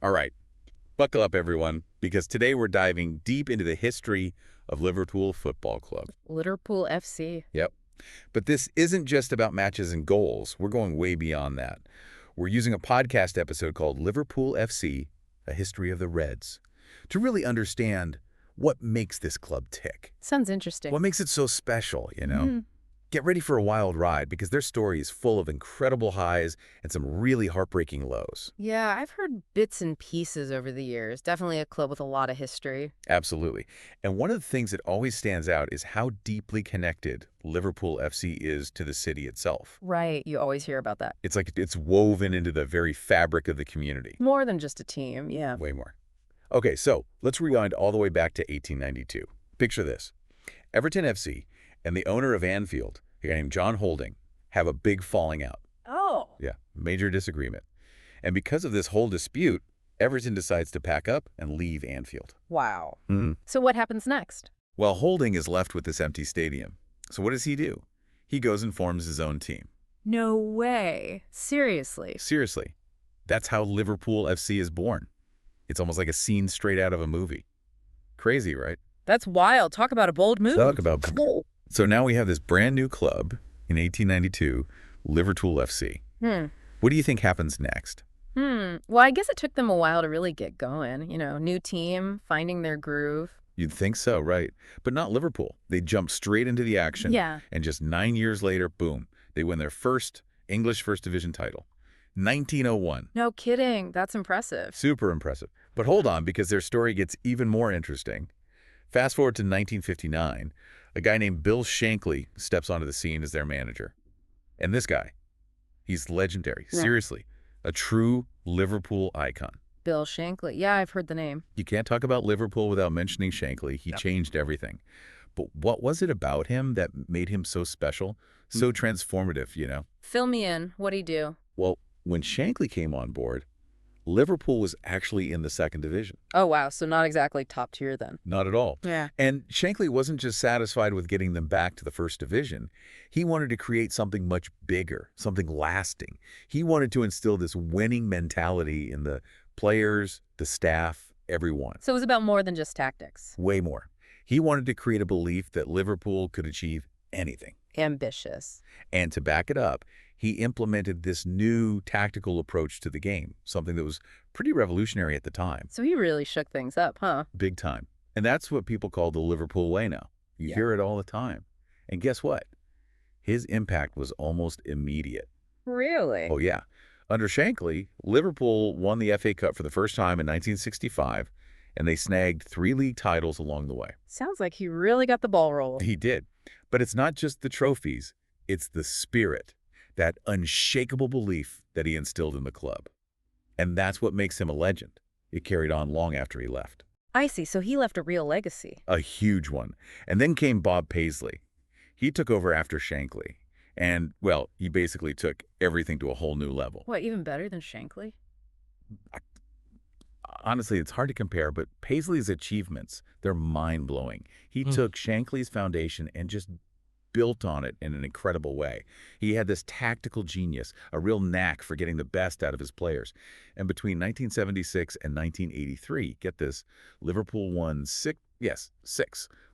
All right, buckle up, everyone, because today we're diving deep into the history of Liverpool Football Club. Liverpool FC. Yep. But this isn't just about matches and goals. We're going way beyond that. We're using a podcast episode called Liverpool FC, A History of the Reds, to really understand what makes this club tick. Sounds interesting. What makes it so special, you know? Mhm. Get ready for a wild ride because their story is full of incredible highs and some really heartbreaking lows. Yeah, I've heard bits and pieces over the years. Definitely a club with a lot of history. Absolutely. And one of the things that always stands out is how deeply connected Liverpool FC is to the city itself. Right. You always hear about that. It's like it's woven into the very fabric of the community. More than just a team, yeah. Way more. Okay, so let's rewind all the way back to 1892. Picture this. Everton FC and the owner of Anfield, a guy named John Holding, have a big falling out. Oh. Yeah, major disagreement. And because of this whole dispute, Everton decides to pack up and leave Anfield. Wow. Mhm. So what happens next? Well, Holding is left with this empty stadium. So what does he do? He goes and forms his own team. No way. Seriously. Seriously, that's how Liverpool FC is born. It's almost like a scene straight out of a movie. Crazy, right? That's wild. Talk about a bold move. Talk about... So now we have this brand new club in 1892, Liverpool FC. What do you think happens next? Well, I guess it took them a while to really get going. New team, finding their groove. You'd think so, right? But not Liverpool. They jump straight into the action. Yeah. And just 9 years later, boom, they win their first English First Division title. 1901. No kidding. That's impressive. Super impressive. But hold on, because their story gets even more interesting. Fast forward to 1959, a guy named Bill Shankly steps onto the scene as their manager. And this guy, he's legendary. Yeah. Seriously, a true Liverpool icon. Bill Shankly. Yeah, I've heard the name. You can't talk about Liverpool without mentioning Shankly. He changed everything. But what was it about him that made him so special, so transformative, you know? Fill me in. What'd he do? Well, when Shankly came on board, Liverpool was actually in the second division. Oh, wow. So not exactly top tier then. Not at all. Yeah. And Shankly wasn't just satisfied with getting them back to the first division. He wanted to create something much bigger, something lasting. He wanted to instill this winning mentality in the players, the staff, everyone. So it was about more than just tactics. Way more. He wanted to create a belief that Liverpool could achieve anything. Ambitious. And to back it up, he implemented this new tactical approach to the game, something that was pretty revolutionary at the time. So he really shook things up, huh? Big time. And that's what people call the Liverpool way now. You hear it all the time. And guess what? His impact was almost immediate. Really? Oh, yeah. Under Shankly, Liverpool won the FA Cup for the first time in 1965, and they snagged 3 league titles along the way. Sounds like he really got the ball rolling. He did. But it's not just the trophies. It's the spirit, that unshakable belief that he instilled in the club. And that's what makes him a legend. It carried on long after he left. I see. So he left a real legacy. A huge one. And then came Bob Paisley. He took over after Shankly. And, well, he basically took everything to a whole new level. What, even better than Shankly? Honestly, it's hard to compare, but Paisley's achievements, they're mind-blowing. He took Shankly's foundation and just built on it in an incredible way. He had this tactical genius, a real knack for getting the best out of his players. And between 1976 and 1983, get this, Liverpool won six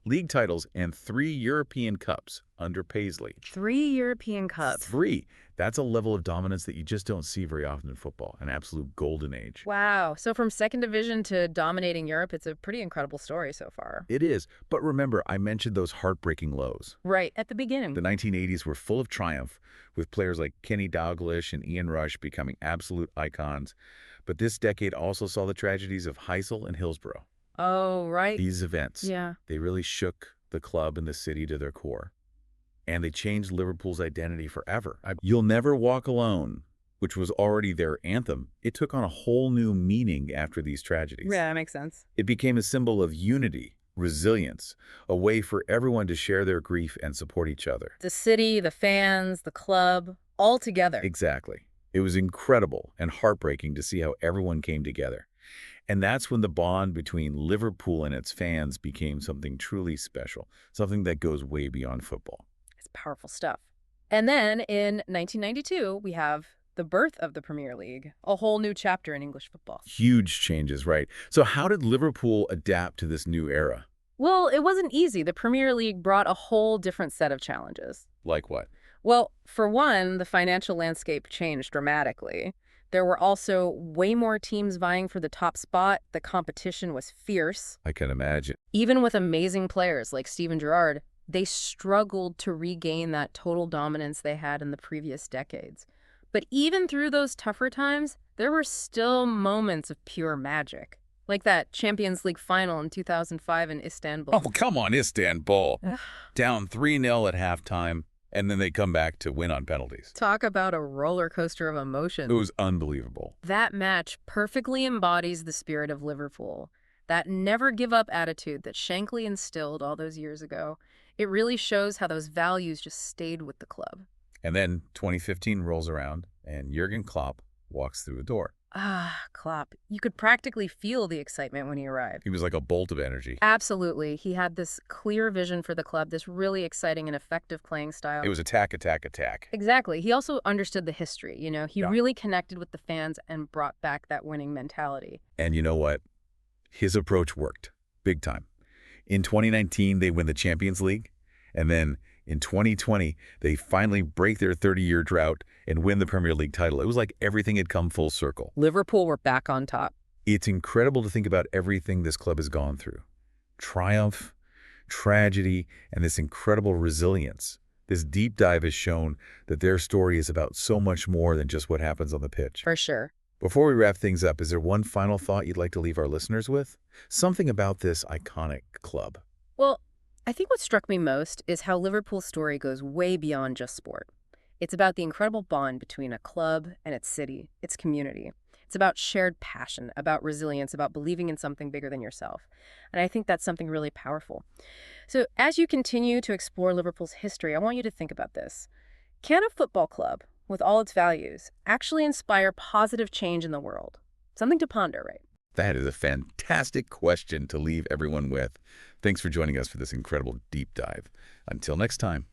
league titles and 3 European Cups under Paisley. 3 European Cups. 3. That's a level of dominance that you just don't see very often in football, an absolute golden age. Wow. So from second division to dominating Europe, it's a pretty incredible story so far. It is. But remember, I mentioned those heartbreaking lows. Right, at the beginning. The 1980s were full of triumph, with players like Kenny Dalglish and Ian Rush becoming absolute icons. But this decade also saw the tragedies of Heysel and Hillsborough. Oh, right. These events, Yeah. they really shook the club and the city to their core. And they changed Liverpool's identity forever. You'll Never Walk Alone, which was already their anthem, it took on a whole new meaning after these tragedies. Yeah, that makes sense. It became a symbol of unity, resilience, a way for everyone to share their grief and support each other. The city, the fans, the club, all together. Exactly. It was incredible and heartbreaking to see how everyone came together. And that's when the bond between Liverpool and its fans became something truly special, something that goes way beyond football. It's powerful stuff. And then in 1992, we have the birth of the Premier League, a whole new chapter in English football. Huge changes, right? So how did Liverpool adapt to this new era? Well, it wasn't easy. The Premier League brought a whole different set of challenges. Like what? Well, for one, the financial landscape changed dramatically. There were also way more teams vying for the top spot. The competition was fierce. I can imagine. Even with amazing players like Steven Gerrard, they struggled to regain that total dominance they had in the previous decades. But even through those tougher times, there were still moments of pure magic. Like that Champions League final in 2005 in Istanbul. Oh, come on, Istanbul. Down 3-0 at halftime, and then they come back to win on penalties. Talk about a roller coaster of emotion. It was unbelievable. That match perfectly embodies the spirit of Liverpool. That never-give-up attitude that Shankly instilled all those years ago. It really shows how those values just stayed with the club. And then 2015 rolls around, and Jürgen Klopp walks through the door. Ah, Klopp. You could practically feel the excitement when he arrived. He was like a bolt of energy. Absolutely. He had this clear vision for the club, this really exciting and effective playing style. It was attack, attack, attack. Exactly. He also understood the history, you know. He Yeah. really connected with the fans and brought back that winning mentality. And you know what? His approach worked. Big time. In 2019, they win the Champions League. And then in 2020, they finally break their 30-year drought and win the Premier League title. It was like everything had come full circle. Liverpool were back on top. It's incredible to think about everything this club has gone through. Triumph, tragedy, and this incredible resilience. This deep dive has shown that their story is about so much more than just what happens on the pitch. For sure. Before we wrap things up, is there one final thought you'd like to leave our listeners with? Something about this iconic club. Well, I think what struck me most is how Liverpool's story goes way beyond just sport. It's about the incredible bond between a club and its city, its community. It's about shared passion, about resilience, about believing in something bigger than yourself. And I think that's something really powerful. So as you continue to explore Liverpool's history, I want you to think about this. Can a football club, with all its values, actually inspire positive change in the world? Something to ponder, right? That is a fantastic question to leave everyone with. Thanks for joining us for this incredible deep dive. Until next time.